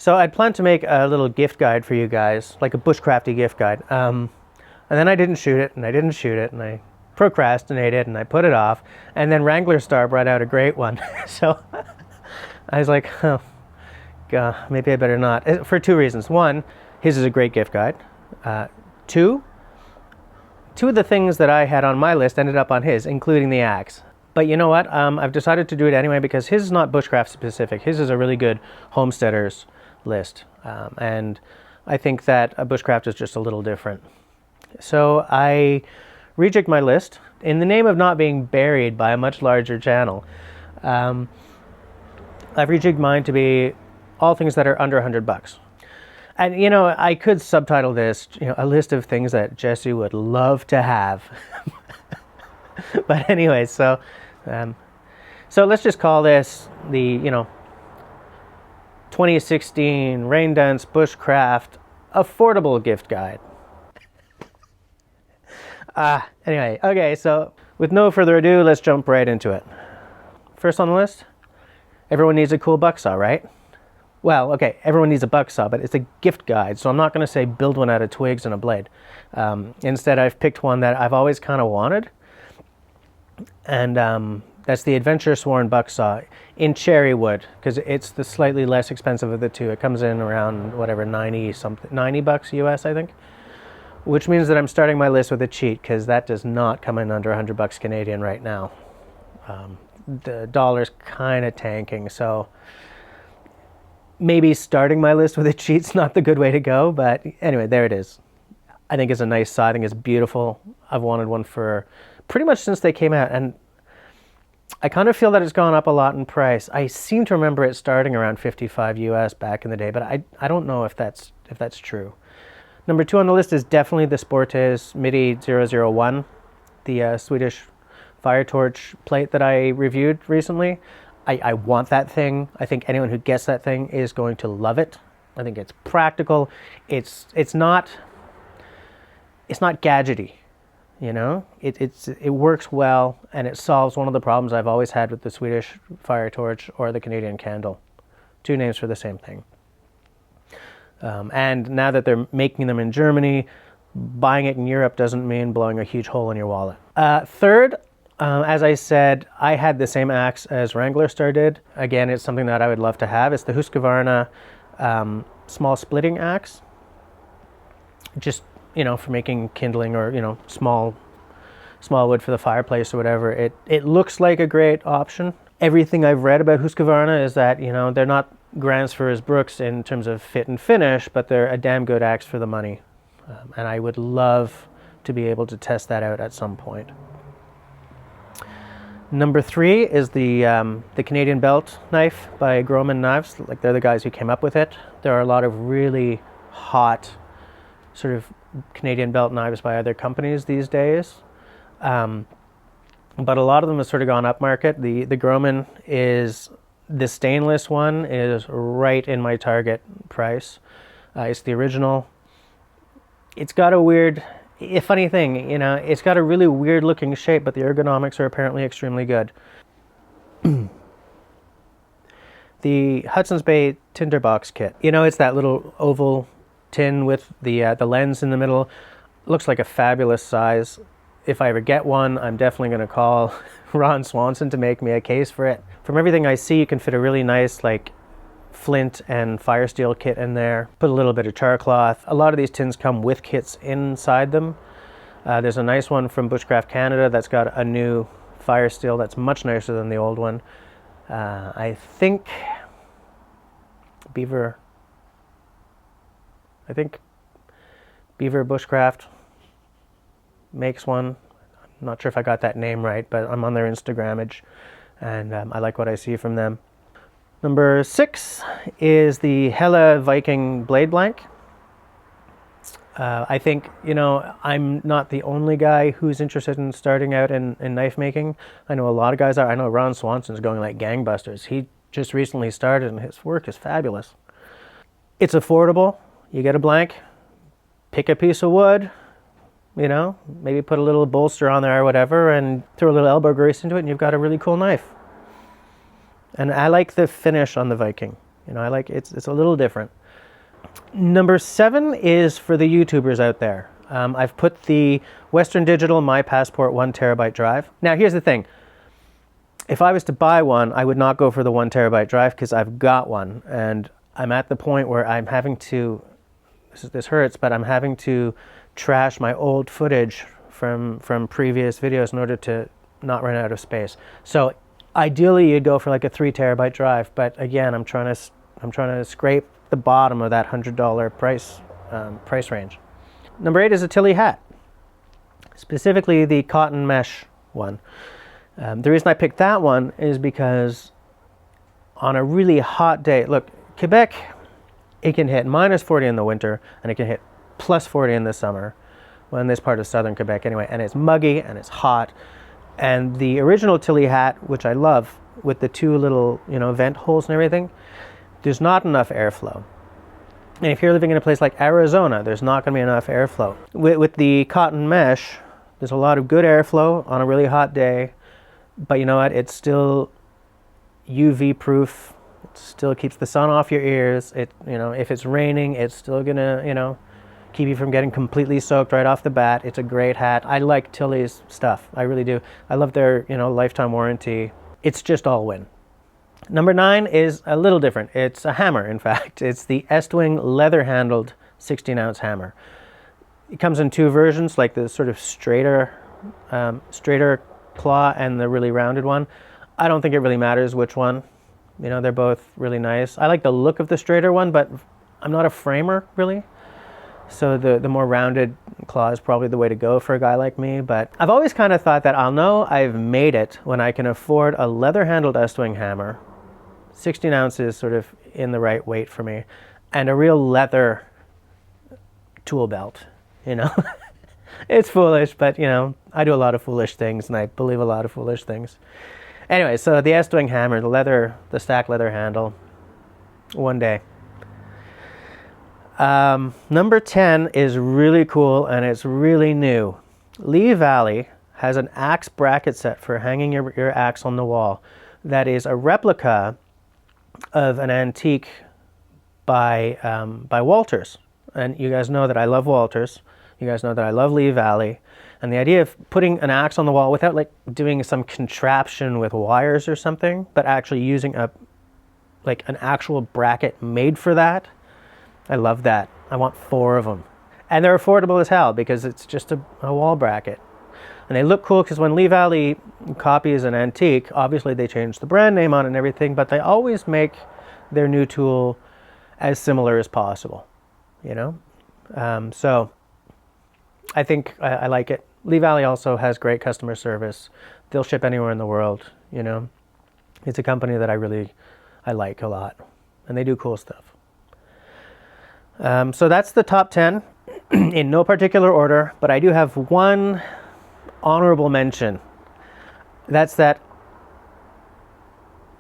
So I'd planned to make a little gift guide for you guys, like a bushcrafty gift guide. And then I didn't shoot it, and I didn't shoot it, and I procrastinated, and I put it off. And then Wranglerstar brought out a great one. So I was like, oh, God, maybe I better not. For two reasons. One, his is a great gift guide. Two of the things that I had on my list ended up on his, including the axe. But you know what? I've decided to do it anyway because his is not bushcraft specific. His is a really good homesteaders list. And I think that a bushcraft is just a little different. So I rejigged my list in the name of not being buried by a much larger channel. I've rejigged mine to be all things that are under $100. And, you know, I could subtitle this, you know, a list of things that Jesse would love to have. But anyway, so let's just call this the, you know, 2016 Raindance Bushcraft Affordable Gift Guide. Anyway, okay, so with no further ado, let's jump right into it. First on the list, everyone needs a cool bucksaw, right? Well, okay, everyone needs a bucksaw, but it's a gift guide, so I'm not going to say build one out of twigs and a blade. Instead, I've picked one that I've always kind of wanted, and that's the Adventure Sworn Bucksaw in cherry wood, because it's the slightly less expensive of the two. It comes in around, whatever, 90 bucks US, I think, which means that I'm starting my list with a cheat, because that does not come in under 100 bucks Canadian right now. The dollar's kind of tanking, so maybe starting my list with a cheat's not the good way to go, but anyway, there it is. I think it's a nice saw. I think it's beautiful. I've wanted one for pretty much since they came out, and I kind of feel that it's gone up a lot in price. I seem to remember it starting around 55 US back in the day, but I don't know if that's true. Number 2 on the list is definitely the Sportes MIDI 001, the Swedish fire torch plate that I reviewed recently. I want that thing. I think anyone who gets that thing is going to love it. I think it's practical. It's not gadgety, you know. It works well, and it solves one of the problems I've always had with the Swedish fire torch or the Canadian candle. Two names for the same thing. And now that they're making them in Germany, buying it in Europe doesn't mean blowing a huge hole in your wallet. Third, as I said, I had the same axe as Wranglerstar did. Again, it's something that I would love to have. It's the Husqvarna small splitting axe. Just, you know, for making kindling or, you know, small wood for the fireplace or whatever. It looks like a great option. Everything I've read about Husqvarna is that, you know, they're not Grands for his Brooks in terms of fit and finish, but they're a damn good axe for the money. And I would love to be able to test that out at some point. Number 3 is the Canadian belt knife by Grohmann Knives. Like, they're the guys who came up with it. There are a lot of really hot sort of Canadian belt knives by other companies these days. But a lot of them have sort of gone up market. The Grohmann is, the stainless one is right in my target price. It's the original. It's got a funny thing, you know, it's got a really weird looking shape, but the ergonomics are apparently extremely good. The Hudson's Bay Tinder box kit. You know, it's that little oval tin with the lens in the middle. Looks like a fabulous size. If I ever get one, I'm definitely going to call Ron Swanson to make me a case for it. From everything I see, you can fit a really nice, like, flint and fire steel kit in there. Put a little bit of char cloth. A lot of these tins come with kits inside them. There's a nice one from Bushcraft Canada that's got a new fire steel that's much nicer than the old one. I think Beaver Bushcraft makes one. I'm not sure if I got that name right, but I'm on their Instagrammage, and I like what I see from them. Number 6 is the Helle Viking blade blank. I think, you know, I'm not the only guy who's interested in starting out in knife making. I know a lot of guys are. I know Ron Swanson's going like gangbusters. He just recently started, and his work is fabulous. It's affordable. You get a blank, pick a piece of wood, you know, maybe put a little bolster on there or whatever, and throw a little elbow grease into it, and you've got a really cool knife. And I like the finish on the Viking. You know, I like it's a little different. Number 7 is for the YouTubers out there. I've put the Western Digital MyPassport 1 terabyte drive. Now here's the thing. If I was to buy one, I would not go for the 1 terabyte drive because I've got one, and I'm at the point where I'm having to, this hurts, but I'm having to trash my old footage from previous videos in order to not run out of space. So ideally you'd go for like a 3 terabyte drive, but again, I'm trying to scrape the bottom of that $100 price range. Number 8 is a Tilley hat, specifically the cotton mesh one. The reason I picked that one is because on a really hot day, look, Quebec, it can hit -40 in the winter and it can hit +40 in the summer. Well, in this part of southern Quebec anyway, and it's muggy and it's hot. And the original Tilley hat, which I love, with the 2 little, you know, vent holes and everything, there's not enough airflow. And if you're living in a place like Arizona, there's not going to be enough airflow. With the cotton mesh, there's a lot of good airflow on a really hot day, but you know what? It's still UV proof. It still keeps the sun off your ears. It, you know, if it's raining, it's still gonna, you know, keep you from getting completely soaked right off the bat. It's a great hat. I like Tilley's stuff. I really do. I love their, you know, lifetime warranty. It's just all win. Number 9 is a little different. It's a hammer, in fact. It's the Estwing leather-handled 16-ounce hammer. It comes in 2 versions, like the sort of straighter claw and the really rounded one. I don't think it really matters which one. You know, they're both really nice. I like the look of the straighter one, but I'm not a framer, really. So the more rounded claw is probably the way to go for a guy like me. But I've always kind of thought that I'll know I've made it when I can afford a leather-handled Estwing hammer, 16 ounces sort of in the right weight for me, and a real leather tool belt, you know. It's foolish, but, you know, I do a lot of foolish things, and I believe a lot of foolish things. Anyway, so the Estwing hammer, the stack leather handle, one day. Number 10 is really cool, and it's really new. Lee Valley has an axe bracket set for hanging your axe on the wall that is a replica of an antique by Walters. And you guys know that I love Walters. You guys know that I love Lee Valley. And the idea of putting an axe on the wall without like doing some contraption with wires or something, but actually using an actual bracket made for that, I love that. I want 4 of them. And they're affordable as hell because it's just a wall bracket. And they look cool because when Lee Valley copies an antique, obviously they change the brand name on it and everything, but they always make their new tool as similar as possible, you know? So I think I like it. Lee Valley also has great customer service. They'll ship anywhere in the world, you know? It's a company that I like a lot, and they do cool stuff. So that's the top 10 in no particular order, but I do have one honorable mention. That's that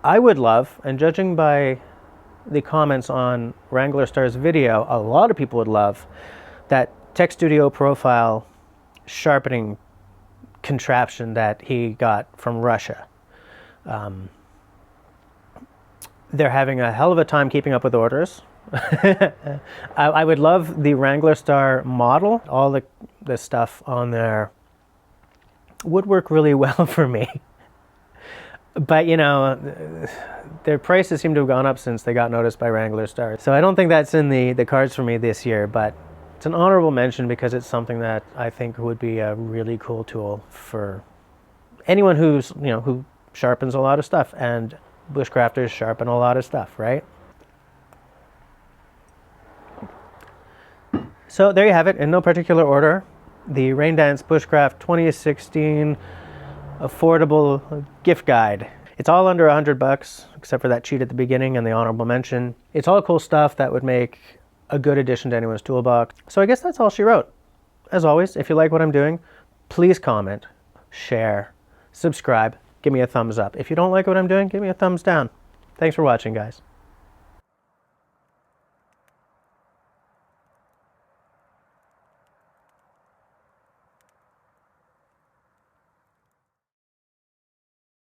I would love, and judging by the comments on Wranglerstar's video, a lot of people would love that TechStudio Profile sharpening contraption that he got from Russia. They're having a hell of a time keeping up with orders. I would love the Wranglerstar model. All the stuff on there would work really well for me. But, you know, their prices seem to have gone up since they got noticed by Wranglerstar. So I don't think that's in the cards for me this year, but it's an honorable mention because it's something that I think would be a really cool tool for anyone who's, you know, who sharpens a lot of stuff, and bushcrafters sharpen a lot of stuff, right? So there you have it, in no particular order. The Raindance Bushcraft 2016 affordable gift guide. It's all under $100, except for that cheat at the beginning and the honorable mention. It's all cool stuff that would make a good addition to anyone's toolbox. So I guess that's all she wrote. As always, if you like what I'm doing, please comment, share, subscribe, give me a thumbs up. If you don't like what I'm doing, give me a thumbs down. Thanks for watching, guys.